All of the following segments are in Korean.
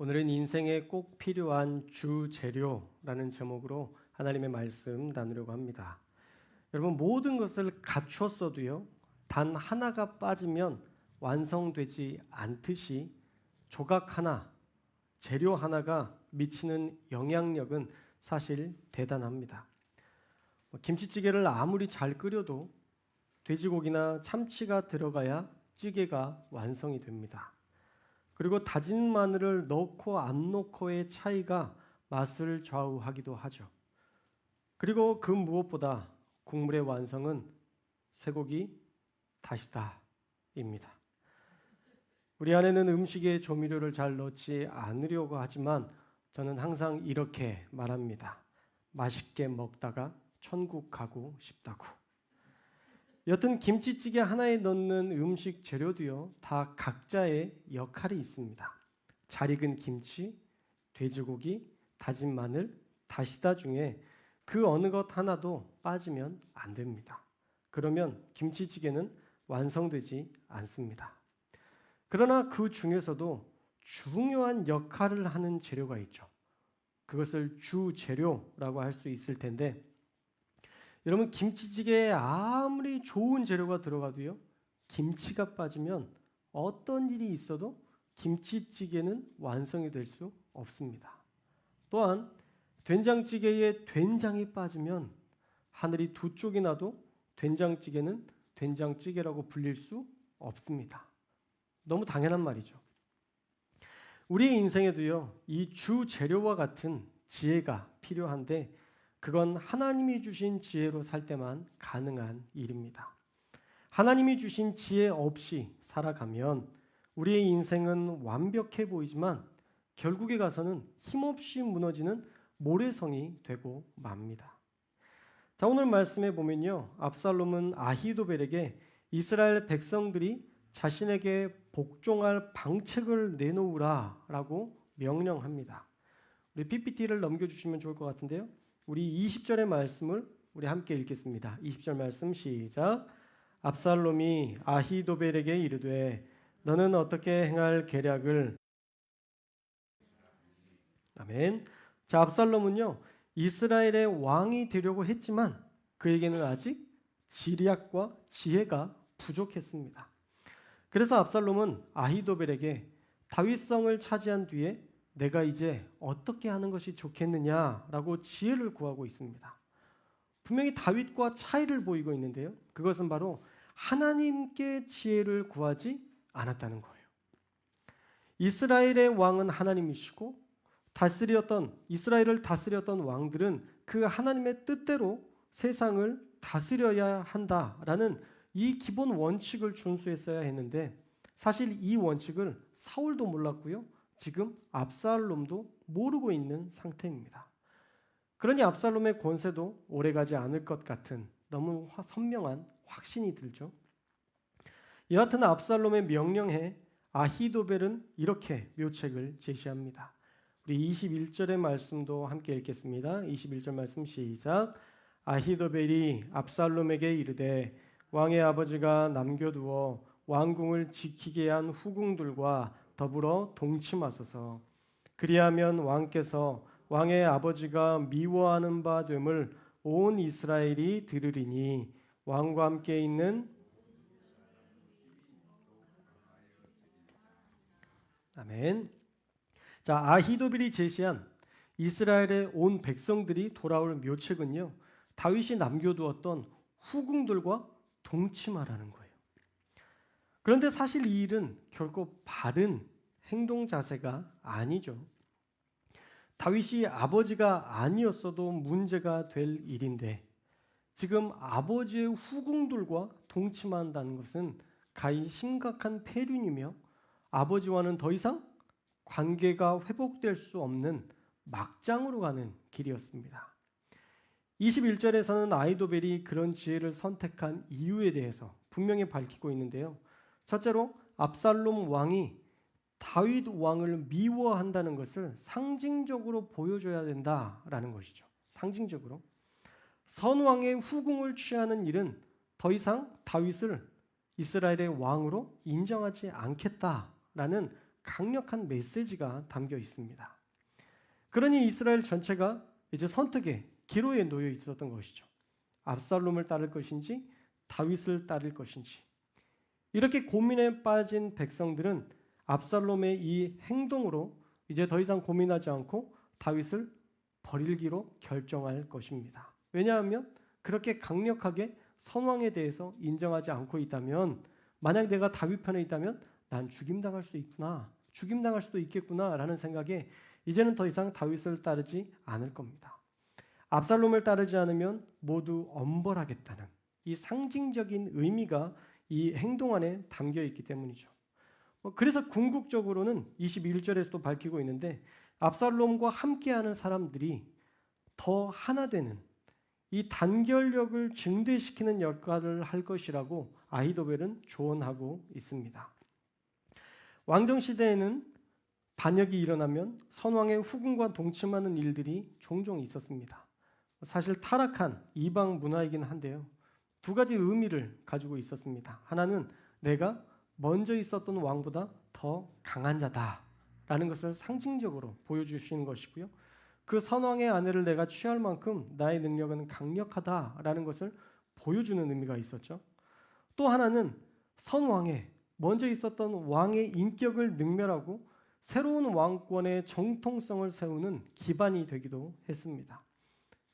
오늘은 인생에 꼭 필요한 주 재료라는 제목으로 하나님의 말씀 나누려고 합니다. 여러분, 모든 것을 갖추었어도요, 단 하나가 빠지면 완성되지 않듯이 조각 하나, 재료 하나가 미치는 영향력은 사실 대단합니다. 김치찌개를 아무리 잘 끓여도 돼지고기나 참치가 들어가야 찌개가 완성이 됩니다. 그리고 다진 마늘을 넣고 안 넣고의 차이가 맛을 좌우하기도 하죠. 그리고 그 무엇보다 국물의 완성은 쇠고기 다시다입니다. 우리 아내는 음식에 조미료를 잘 넣지 않으려고 하지만 저는 항상 이렇게 말합니다. 맛있게 먹다가 천국 가고 싶다고. 여튼 김치찌개 하나에 넣는 음식 재료도요, 다 각자의 역할이 있습니다. 잘 익은 김치, 돼지고기, 다진 마늘, 다시다 중에 그 어느 것 하나도 빠지면 안 됩니다. 그러면 김치찌개는 완성되지 않습니다. 그러나 그 중에서도 중요한 역할을 하는 재료가 있죠. 그것을 주 재료라고 할 수 있을 텐데, 여러분, 김치찌개에 아무리 좋은 재료가 들어가도요, 김치가 빠지면 어떤 일이 있어도 김치찌개는 완성이 될 수 없습니다. 또한 된장찌개에 된장이 빠지면 하늘이 두 쪽이 나도 된장찌개는 된장찌개라고 불릴 수 없습니다. 너무 당연한 말이죠. 우리의 인생에도요, 이 주 재료와 같은 지혜가 필요한데, 그건 하나님이 주신 지혜로 살 때만 가능한 일입니다. 하나님이 주신 지혜 없이 살아가면 우리의 인생은 완벽해 보이지만 결국에 가서는 힘없이 무너지는 모래성이 되고 맙니다. 자, 오늘 말씀에 보면요, 압살롬은 아히도벨에게 이스라엘 백성들이 자신에게 복종할 방책을 내놓으라라고 명령합니다. 우리 PPT를 넘겨주시면 좋을 것 같은데요. 우리 20절의 말씀을 우리 함께 읽겠습니다. 20절 말씀 시작. 압살롬이 아히도벨에게 이르되 너는 어떻게 행할 계략을. 아멘. 자, 압살롬은요, 이스라엘의 왕이 되려고 했지만 그에게는 아직 지략과 지혜가 부족했습니다. 그래서 압살롬은 아히도벨에게 다윗성을 차지한 뒤에 내가 이제 어떻게 하는 것이 좋겠느냐라고 지혜를 구하고 있습니다. 분명히 다윗과 차이를 보이고 있는데요, 그것은 바로 하나님께 지혜를 구하지 않았다는 거예요. 이스라엘의 왕은 하나님이시고 이스라엘을 다스렸던 왕들은 그 하나님의 뜻대로 세상을 다스려야 한다라는 이 기본 원칙을 준수했어야 했는데, 사실 이 원칙을 사울도 몰랐고요, 지금 압살롬도 모르고 있는 상태입니다. 그러니 압살롬의 권세도 오래가지 않을 것 같은 너무 선명한 확신이 들죠. 여하튼 압살롬의 명령에 아히도벨은 이렇게 묘책을 제시합니다. 우리 21절의 말씀도 함께 읽겠습니다. 21절 말씀 시작. 아히도벨이 압살롬에게 이르되 왕의 아버지가 남겨두어 왕궁을 지키게 한 후궁들과 더불어 동침하소서. 그리하면 왕께서 왕의 아버지가 미워하는 바 됨을 온 이스라엘이 들으리니 왕과 함께 있는. 아멘. 자, 아히도벨이 제시한 이스라엘의 온 백성들이 돌아올 묘책은요, 다윗이 남겨두었던 후궁들과 동침하라는 거예요. 그런데 사실 이 일은 결코 바른 행동 자세가 아니죠. 다윗이 아버지가 아니었어도 문제가 될 일인데 지금 아버지의 후궁들과 동침한다는 것은 가히 심각한 폐륜이며 아버지와는 더 이상 관계가 회복될 수 없는 막장으로 가는 길이었습니다. 21절에서는 아히도벨이 그런 지혜를 선택한 이유에 대해서 분명히 밝히고 있는데요. 첫째로 압살롬 왕이 다윗 왕을 미워한다는 것을 상징적으로 보여줘야 된다라는 것이죠. 상징적으로. 선왕의 후궁을 취하는 일은 더 이상 다윗을 이스라엘의 왕으로 인정하지 않겠다라는 강력한 메시지가 담겨 있습니다. 그러니 이스라엘 전체가 이제 선택의 기로에 놓여 있었던 것이죠. 압살롬을 따를 것인지 다윗을 따를 것인지. 이렇게 고민에 빠진 백성들은 압살롬의 이 행동으로 이제 더 이상 고민하지 않고 다윗을 버리기로 결정할 것입니다. 왜냐하면 그렇게 강력하게 선왕에 대해서 인정하지 않고 있다면, 만약 내가 다윗 편에 있다면 난 죽임당할 수 있구나, 죽임당할 수도 있겠구나라는 생각에 이제는 더 이상 다윗을 따르지 않을 겁니다. 압살롬을 따르지 않으면 모두 엄벌하겠다는 이 상징적인 의미가 이 행동 안에 담겨 있기 때문이죠. 그래서 궁극적으로는 21절에서도 밝히고 있는데, 압살롬과 함께하는 사람들이 더 하나 되는 이 단결력을 증대시키는 역할을 할 것이라고 아히도벨은 조언하고 있습니다. 왕정 시대에는 반역이 일어나면 선왕의 후궁과 동침하는 일들이 종종 있었습니다. 사실 타락한 이방 문화이긴 한데요, 두 가지 의미를 가지고 있었습니다. 하나는 내가 먼저 있었던 왕보다 더 강한 자다라는 것을 상징적으로 보여주시는 것이고요, 그 선왕의 아내를 내가 취할 만큼 나의 능력은 강력하다라는 것을 보여주는 의미가 있었죠. 또 하나는 선왕의 먼저 있었던 왕의 인격을 능멸하고 새로운 왕권의 정통성을 세우는 기반이 되기도 했습니다.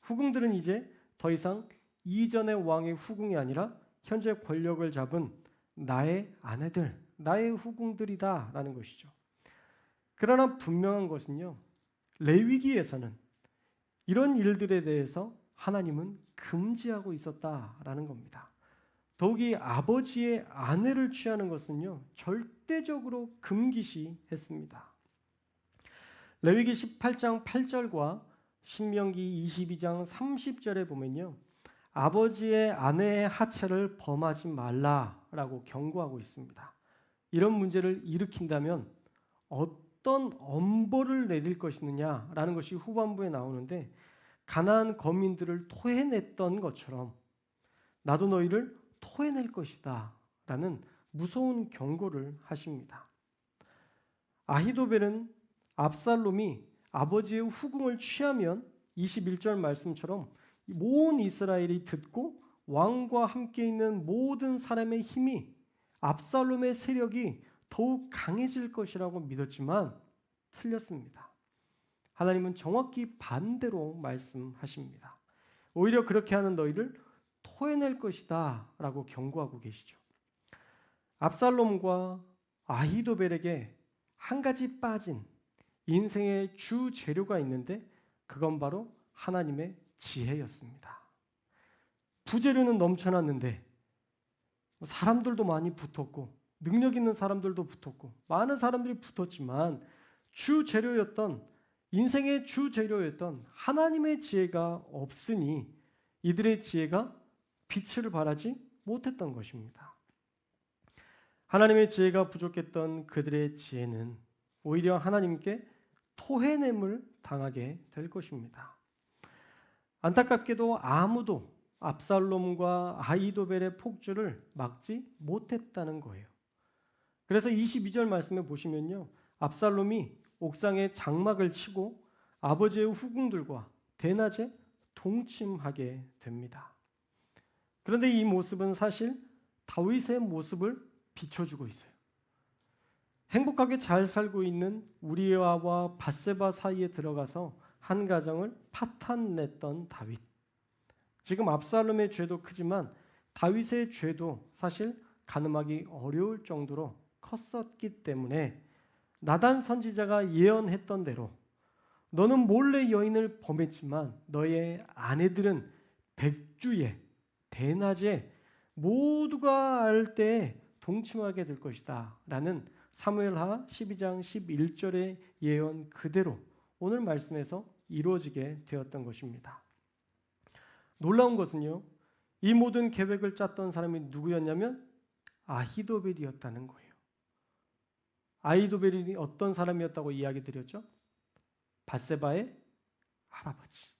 후궁들은 이제 더 이상 이전의 왕의 후궁이 아니라 현재 권력을 잡은 나의 아내들, 나의 후궁들이다라는 것이죠. 그러나 분명한 것은요, 레위기에서는 이런 일들에 대해서 하나님은 금지하고 있었다라는 겁니다. 더욱이 아버지의 아내를 취하는 것은요, 절대적으로 금기시했습니다. 레위기 18장 8절과 신명기 22장 30절에 보면요, 아버지의 아내의 하체를 범하지 말라라고 경고하고 있습니다. 이런 문제를 일으킨다면 어떤 엄벌을 내릴 것이느냐라는 것이 후반부에 나오는데, 가나안 거민들을 토해냈던 것처럼 나도 너희를 토해낼 것이다 라는 무서운 경고를 하십니다. 아히도벨은 압살롬이 아버지의 후궁을 취하면 21절 말씀처럼 온 이스라엘이 듣고 왕과 함께 있는 모든 사람의 힘이, 압살롬의 세력이 더욱 강해질 것이라고 믿었지만 틀렸습니다. 하나님은 정확히 반대로 말씀하십니다. 오히려 그렇게 하는 너희를 토해낼 것이다 라고 경고하고 계시죠. 압살롬과 아히도벨에게 한 가지 빠진 인생의 주 재료가 있는데, 그건 바로 하나님의 지혜였습니다. 부재료는 넘쳐났는데 사람들도 많이 붙었고 능력 있는 사람들도 붙었고 많은 사람들이 붙었지만 주 재료였던, 인생의 주 재료였던 하나님의 지혜가 없으니 이들의 지혜가 빛을 발하지 못했던 것입니다. 하나님의 지혜가 부족했던 그들의 지혜는 오히려 하나님께 토해냄을 당하게 될 것입니다. 안타깝게도 아무도 압살롬과 아히도벨의 폭주를 막지 못했다는 거예요. 그래서 22절 말씀에 보시면요, 압살롬이 옥상에 장막을 치고 아버지의 후궁들과 대낮에 동침하게 됩니다. 그런데 이 모습은 사실 다윗의 모습을 비춰주고 있어요. 행복하게 잘 살고 있는 우리아와 밧세바 사이에 들어가서 한 가정을 파탄냈던 다윗. 지금 압살롬의 죄도 크지만 다윗의 죄도 사실 가늠하기 어려울 정도로 컸었기 때문에 나단 선지자가 예언했던 대로 너는 몰래 여인을 범했지만 너의 아내들은 백주에 대낮에 모두가 알 때 동침하게 될 것이다 라는 사무엘하 12장 11절의 예언 그대로 오늘 말씀에서 이루어지게 되었던 것입니다. 놀라운 것은요, 이 모든 계획을 짰던 사람이 누구였냐면 아히도벨이었다는 거예요. 아히도벨이 어떤 사람이었다고 이야기 드렸죠? 밧세바의 할아버지.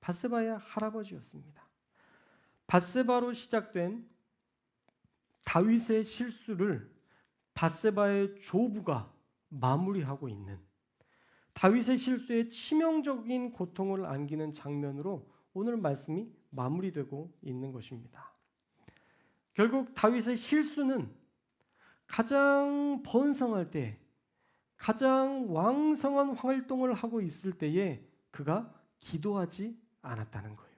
밧세바의 할아버지였습니다. 밧세바로 시작된 다윗의 실수를 밧세바의 조부가 마무리하고 있는, 다윗의 실수에 치명적인 고통을 안기는 장면으로 오늘 말씀이 마무리되고 있는 것입니다. 결국 다윗의 실수는 가장 번성할 때, 가장 왕성한 활동을 하고 있을 때에 그가 기도하지 않았다는 거예요.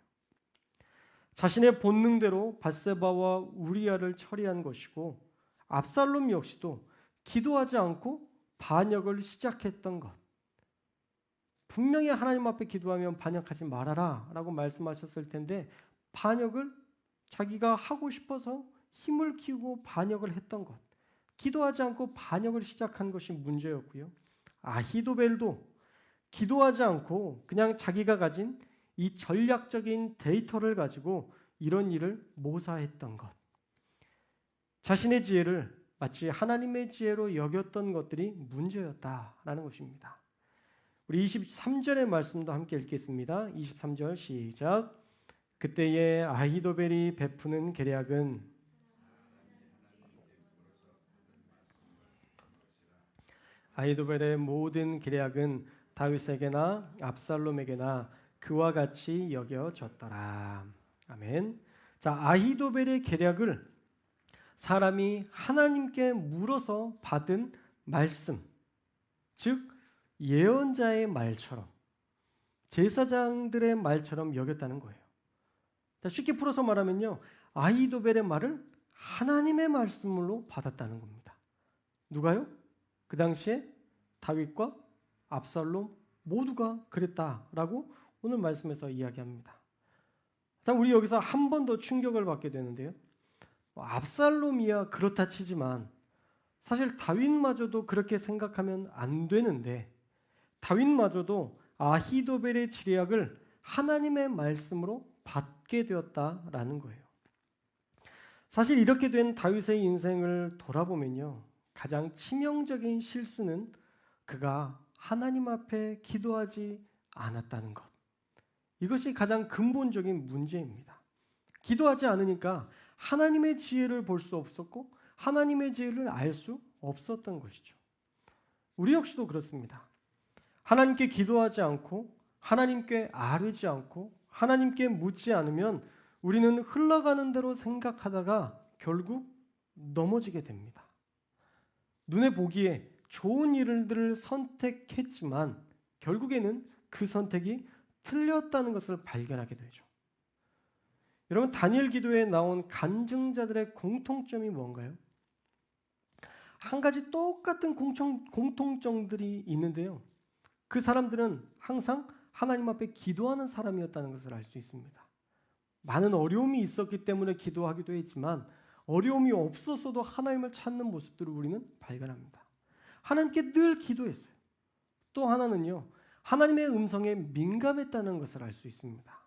자신의 본능대로 밧세바와 우리아를 처리한 것이고, 압살롬 역시도 기도하지 않고 반역을 시작했던 것. 분명히 하나님 앞에 기도하면 반역하지 말아라 라고 말씀하셨을 텐데, 반역을 자기가 하고 싶어서 힘을 키우고 반역을 했던 것, 기도하지 않고 반역을 시작한 것이 문제였고요. 아히도벨도 기도하지 않고 그냥 자기가 가진 이 전략적인 데이터를 가지고 이런 일을 모사했던 것, 자신의 지혜를 마치 하나님의 지혜로 여겼던 것들이 문제였다라는 것입니다. 우리 23절의 말씀도 함께 읽겠습니다. 23절 시작. 그때에 아히도벨이 베푸는 계략은 아히도벨의 모든 계략은 다윗에게나 압살롬에게나 그와 같이 여겨졌더라. 아멘. 자, 아히도벨의 계략을 사람이 하나님께 물어서 받은 말씀, 즉 예언자의 말처럼, 제사장들의 말처럼 여겼다는 거예요. 쉽게 풀어서 말하면요, 아히도벨의 말을 하나님의 말씀으로 받았다는 겁니다. 누가요? 그 당시에 다윗과 압살롬 모두가 그랬다라고 오늘 말씀에서 이야기합니다. 우리 여기서 한 번 더 충격을 받게 되는데요, 압살롬이야 그렇다 치지만 사실 다윗마저도 그렇게 생각하면 안 되는데, 다윗마저도 아히도벨의 지략을 하나님의 말씀으로 받게 되었다라는 거예요. 사실 이렇게 된 다윗의 인생을 돌아보면요, 가장 치명적인 실수는 그가 하나님 앞에 기도하지 않았다는 것. 이것이 가장 근본적인 문제입니다. 기도하지 않으니까 하나님의 지혜를 볼 수 없었고 하나님의 지혜를 알 수 없었던 것이죠. 우리 역시도 그렇습니다. 하나님께 기도하지 않고 하나님께 아뢰지 않고 하나님께 묻지 않으면 우리는 흘러가는 대로 생각하다가 결국 넘어지게 됩니다. 눈에 보기에 좋은 일들을 선택했지만 결국에는 그 선택이 틀렸다는 것을 발견하게 되죠. 여러분, 다니엘 기도에 나온 간증자들의 공통점이 뭔가요? 한 가지 똑같은 공통점들이 있는데요, 그 사람들은 항상 하나님 앞에 기도하는 사람이었다는 것을 알 수 있습니다. 많은 어려움이 있었기 때문에 기도하기도 했지만 어려움이 없었어도 하나님을 찾는 모습들을 우리는 발견합니다. 하나님께 늘 기도했어요. 또 하나는요, 하나님의 음성에 민감했다는 것을 알 수 있습니다.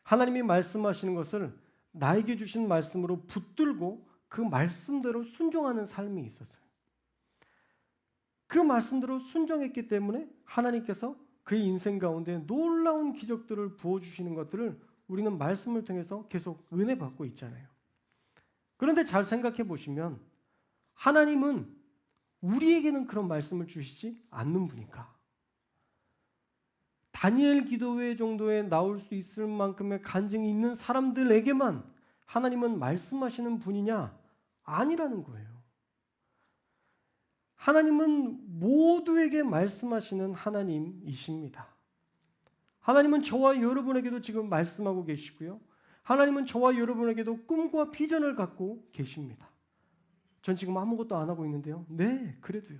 하나님이 말씀하시는 것을 나에게 주신 말씀으로 붙들고 그 말씀대로 순종하는 삶이 있었어요. 그 말씀대로 순종했기 때문에 하나님께서 그의 인생 가운데 놀라운 기적들을 부어주시는 것들을 우리는 말씀을 통해서 계속 은혜 받고 있잖아요. 그런데 잘 생각해 보시면 하나님은 우리에게는 그런 말씀을 주시지 않는 분인가? 다니엘 기도회 정도에 나올 수 있을 만큼의 간증이 있는 사람들에게만 하나님은 말씀하시는 분이냐? 아니라는 거예요. 하나님은 모두에게 말씀하시는 하나님이십니다. 하나님은 저와 여러분에게도 지금 말씀하고 계시고요, 하나님은 저와 여러분에게도 꿈과 비전을 갖고 계십니다. 전 지금 아무것도 안 하고 있는데요, 네, 그래도요.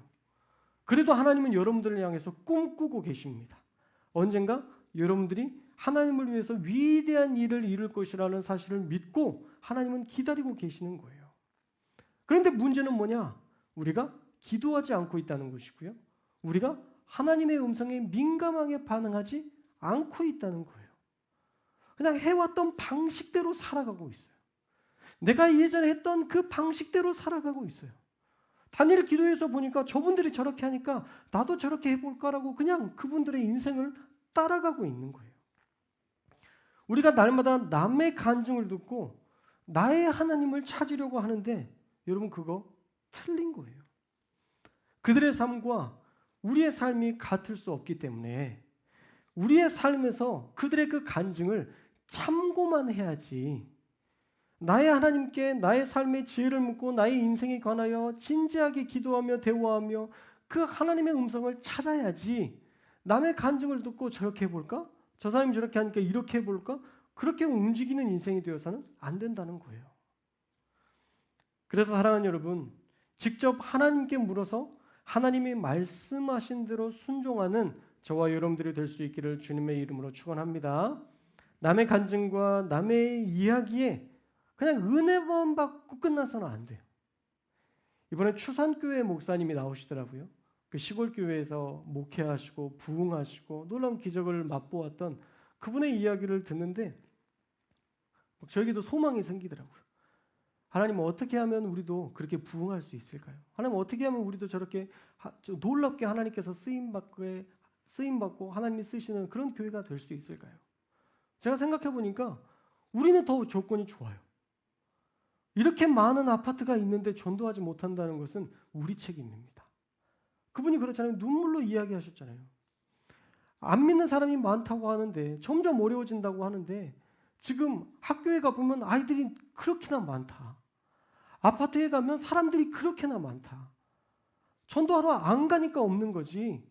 그래도 하나님은 여러분들을 향해서 꿈꾸고 계십니다. 언젠가 여러분들이 하나님을 위해서 위대한 일을 이룰 것이라는 사실을 믿고 하나님은 기다리고 계시는 거예요. 그런데 문제는 뭐냐? 우리가 기도하지 않고 있다는 것이고요, 우리가 하나님의 음성에 민감하게 반응하지 않고 있다는 거예요. 그냥 해왔던 방식대로 살아가고 있어요. 내가 예전에 했던 그 방식대로 살아가고 있어요. 다니엘 기도에서 보니까 저분들이 저렇게 하니까 나도 저렇게 해볼까라고 그냥 그분들의 인생을 따라가고 있는 거예요. 우리가 날마다 남의 간증을 듣고 나의 하나님을 찾으려고 하는데 여러분, 그거 틀린 거예요. 그들의 삶과 우리의 삶이 같을 수 없기 때문에 우리의 삶에서 그들의 그 간증을 참고만 해야지, 나의 하나님께 나의 삶의 지혜를 묻고 나의 인생에 관하여 진지하게 기도하며 대화하며 그 하나님의 음성을 찾아야지, 남의 간증을 듣고 저렇게 해볼까? 저 사람이 저렇게 하니까 이렇게 해볼까? 그렇게 움직이는 인생이 되어서는 안 된다는 거예요. 그래서 사랑하는 여러분, 직접 하나님께 물어서 하나님이 말씀하신 대로 순종하는 저와 여러분들이 될 수 있기를 주님의 이름으로 축원합니다. 남의 간증과 남의 이야기에 그냥 은혜만 받고 끝나서는 안 돼요. 이번에 추산교회 목사님이 나오시더라고요. 그 시골 교회에서 목회하시고 부흥하시고 놀라운 기적을 맛보았던 그분의 이야기를 듣는데 저에게도 소망이 생기더라고요. 하나님 어떻게 하면 우리도 그렇게 부흥할 수 있을까요? 하나님 어떻게 하면 우리도 저렇게 놀랍게 하나님께서 쓰임받고 하나님이 쓰시는 그런 교회가 될 수 있을까요? 제가 생각해 보니까 우리는 더 조건이 좋아요. 이렇게 많은 아파트가 있는데 전도하지 못한다는 것은 우리 책임입니다. 그분이 그렇잖아요. 눈물로 이야기하셨잖아요. 안 믿는 사람이 많다고 하는데, 점점 어려워진다고 하는데, 지금 학교에 가보면 아이들이 그렇게나 많다. 아파트에 가면 사람들이 그렇게나 많다. 전도하러 안 가니까 없는 거지.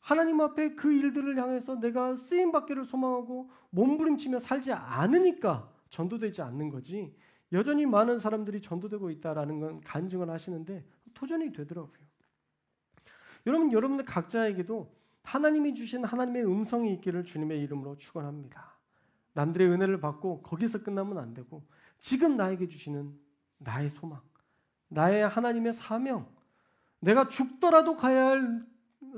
하나님 앞에 그 일들을 향해서 내가 쓰임받기를 소망하고 몸부림치며 살지 않으니까 전도되지 않는 거지. 여전히 많은 사람들이 전도되고 있다라는 건 간증을 하시는데 도전이 되더라고요. 여러분들 각자에게도 하나님이 주신 하나님의 음성이 있기를 주님의 이름으로 축원합니다. 남들의 은혜를 받고 거기서 끝나면 안 되고 지금 나에게 주시는 나의 소망, 나의 하나님의 사명, 내가 죽더라도 가야 할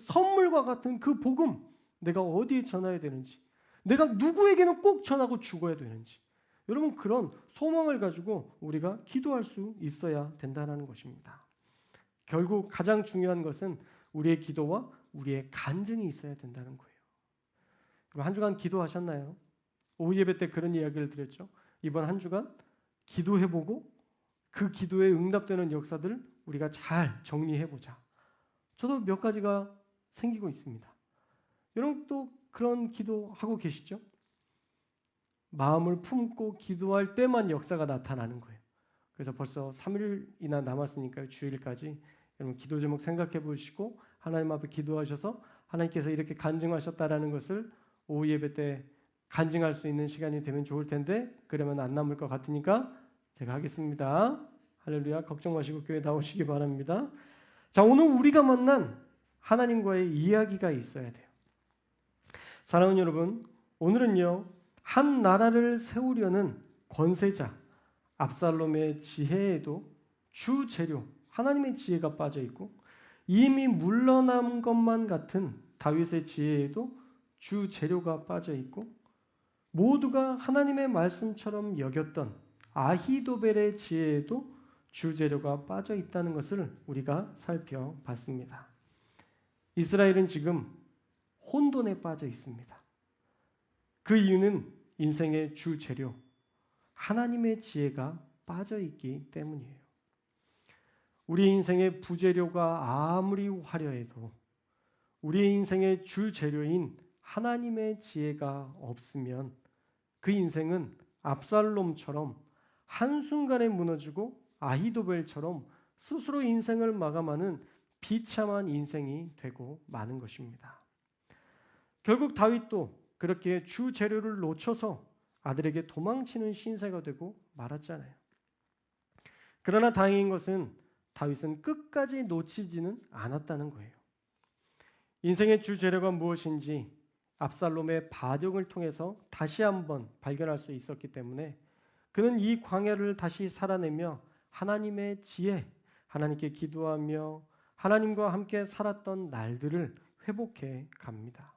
선물과 같은 그 복음, 내가 어디에 전해야 되는지, 내가 누구에게는 꼭 전하고 죽어야 되는지, 여러분 그런 소망을 가지고 우리가 기도할 수 있어야 된다는 것입니다. 결국 가장 중요한 것은 우리의 기도와 우리의 간증이 있어야 된다는 거예요. 한 주간 기도하셨나요? 오후 예배 때 그런 이야기를 드렸죠. 이번 한 주간 기도해보고 그 기도에 응답되는 역사들 우리가 잘 정리해보자. 저도 몇 가지가 생기고 있습니다. 여러분 또 그런 기도하고 계시죠? 마음을 품고 기도할 때만 역사가 나타나는 거예요. 그래서 벌써 3일이나 남았으니까요. 주일까지 여러분 기도 제목 생각해 보시고 하나님 앞에 기도하셔서 하나님께서 이렇게 간증하셨다라는 것을 오후 예배 때 간증할 수 있는 시간이 되면 좋을 텐데 그러면 안 남을 것 같으니까 제가 하겠습니다. 할렐루야. 걱정 마시고 교회 나오시기 바랍니다. 자, 오늘 우리가 만난 하나님과의 이야기가 있어야 돼요. 사랑하는 여러분, 오늘은요. 한 나라를 세우려는 권세자 압살롬의 지혜에도 주 재료 하나님의 지혜가 빠져 있고 이미 물러난 것만 같은 다윗의 지혜에도 주 재료가 빠져 있고 모두가 하나님의 말씀처럼 여겼던 아히도벨의 지혜에도 주 재료가 빠져 있다는 것을 우리가 살펴봤습니다. 이스라엘은 지금 혼돈에 빠져 있습니다. 그 이유는 인생의 주 재료 하나님의 지혜가 빠져 있기 때문이에요. 우리 인생의 부재료가 아무리 화려해도 우리 인생의 주 재료인 하나님의 지혜가 없으면 그 인생은 압살롬처럼 한순간에 무너지고 아히도벨처럼 스스로 인생을 마감하는 비참한 인생이 되고 마는 것입니다. 결국 다윗도 그렇게 주 재료를 놓쳐서 아들에게 도망치는 신세가 되고 말았잖아요. 그러나 다행인 것은 다윗은 끝까지 놓치지는 않았다는 거예요. 인생의 주 재료가 무엇인지 압살롬의 반역을 통해서 다시 한번 발견할 수 있었기 때문에 그는 이 광야를 다시 살아내며 하나님의 지혜, 하나님께 기도하며 하나님과 함께 살았던 날들을 회복해 갑니다.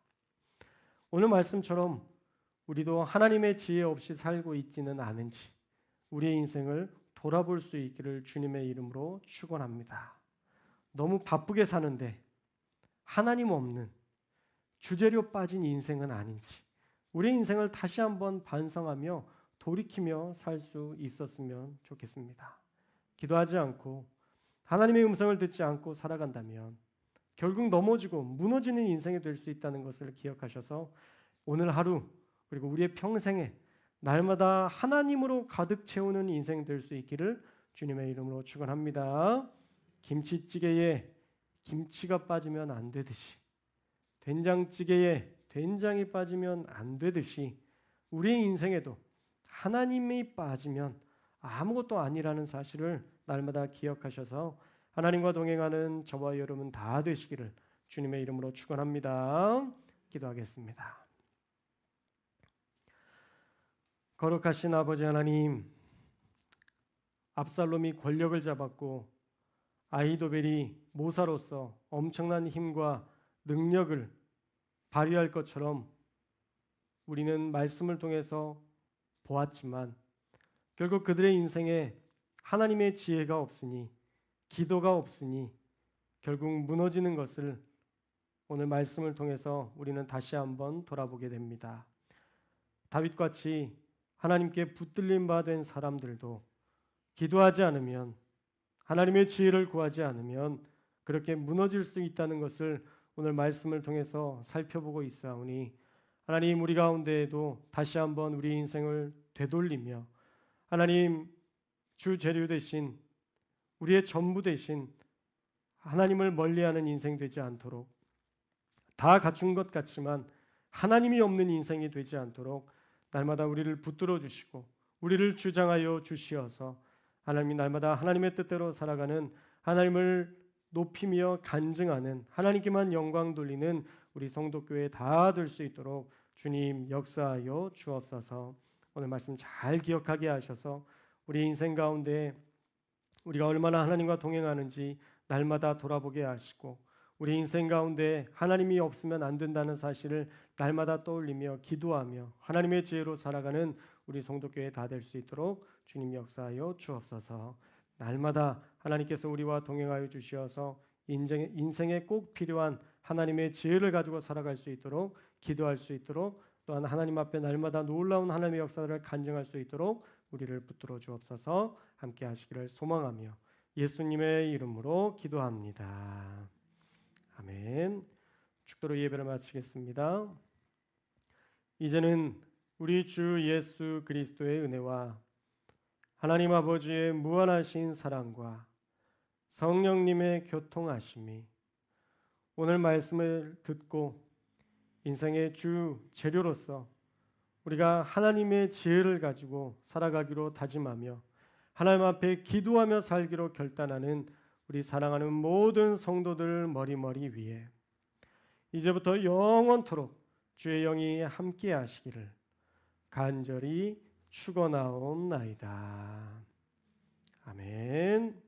오늘 말씀처럼 우리도 하나님의 지혜 없이 살고 있지는 않은지 우리의 인생을 돌아볼 수 있기를 주님의 이름으로 축원합니다. 너무 바쁘게 사는데 하나님 없는 주재료 빠진 인생은 아닌지 우리의 인생을 다시 한번 반성하며 돌이키며 살 수 있었으면 좋겠습니다. 기도하지 않고 하나님의 음성을 듣지 않고 살아간다면 결국 넘어지고 무너지는 인생이 될 수 있다는 것을 기억하셔서 오늘 하루 그리고 우리의 평생에 날마다 하나님으로 가득 채우는 인생 될 수 있기를 주님의 이름으로 축원합니다. 김치찌개에 김치가 빠지면 안 되듯이, 된장찌개에 된장이 빠지면 안 되듯이 우리의 인생에도 하나님이 빠지면 아무것도 아니라는 사실을 날마다 기억하셔서 하나님과 동행하는 저와 여러분 다 되시기를 주님의 이름으로 축원합니다. 기도하겠습니다. 거룩하신 아버지 하나님, 압살롬이 권력을 잡았고 아히도벨이 모사로서 엄청난 힘과 능력을 발휘할 것처럼 우리는 말씀을 통해서 보았지만 결국 그들의 인생에 하나님의 지혜가 없으니, 기도가 없으니 결국 무너지는 것을 오늘 말씀을 통해서 우리는 다시 한번 돌아보게 됩니다. 다윗같이 하나님께 붙들린 바 된 사람들도 기도하지 않으면, 하나님의 지혜를 구하지 않으면 그렇게 무너질 수 있다는 것을 오늘 말씀을 통해서 살펴보고 있사오니, 하나님 우리 가운데에도 다시 한번 우리 인생을 되돌리며 하나님 주 재료 되신, 우리의 전부 되신 하나님을 멀리하는 인생 되지 않도록, 다 갖춘 것 같지만 하나님이 없는 인생이 되지 않도록 날마다 우리를 붙들어 주시고 우리를 주장하여 주시어서 하나님이 날마다 하나님의 뜻대로 살아가는, 하나님을 높이며 간증하는, 하나님께만 영광 돌리는 우리 성도교회 다 될 수 있도록 주님 역사하여 주옵소서. 오늘 말씀 잘 기억하게 하셔서 우리 인생 가운데 우리가 얼마나 하나님과 동행하는지 날마다 돌아보게 하시고, 우리 인생 가운데 하나님이 없으면 안 된다는 사실을 날마다 떠올리며 기도하며 하나님의 지혜로 살아가는 우리 성도교회 다 될 수 있도록 주님 역사하여 주옵소서. 날마다 하나님께서 우리와 동행하여 주시어서 인생에 꼭 필요한 하나님의 지혜를 가지고 살아갈 수 있도록, 기도할 수 있도록, 또한 하나님 앞에 날마다 놀라운 하나님의 역사를 간증할 수 있도록 우리를 붙들어 주옵소서. 함께 하시기를 소망하며 예수님의 이름으로 기도합니다. 아멘. 축도로 예배를 마치겠습니다. 이제는 우리 주 예수 그리스도의 은혜와 하나님 아버지의 무한하신 사랑과 성령님의 교통하심이 오늘 말씀을 듣고 인생의 주 재료로서 우리가 하나님의 지혜를 가지고 살아가기로 다짐하며 하나님 앞에 기도하며 살기로 결단하는 우리 사랑하는 모든 성도들 머리머리 위에 이제부터 영원토록 주의 영이 함께 하시기를 간절히 축원하옵나이다. 아멘.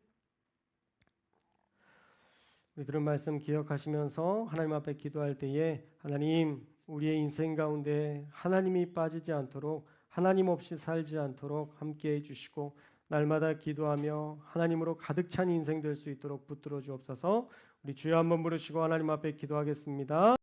우리 들은 말씀 기억하시면서 하나님 앞에 기도할 때에 하나님, 우리의 인생 가운데 하나님이 빠지지 않도록, 하나님 없이 살지 않도록 함께해 주시고 날마다 기도하며 하나님으로 가득 찬 인생 될 수 있도록 붙들어 주옵소서. 우리 주여 한번 부르시고 하나님 앞에 기도하겠습니다.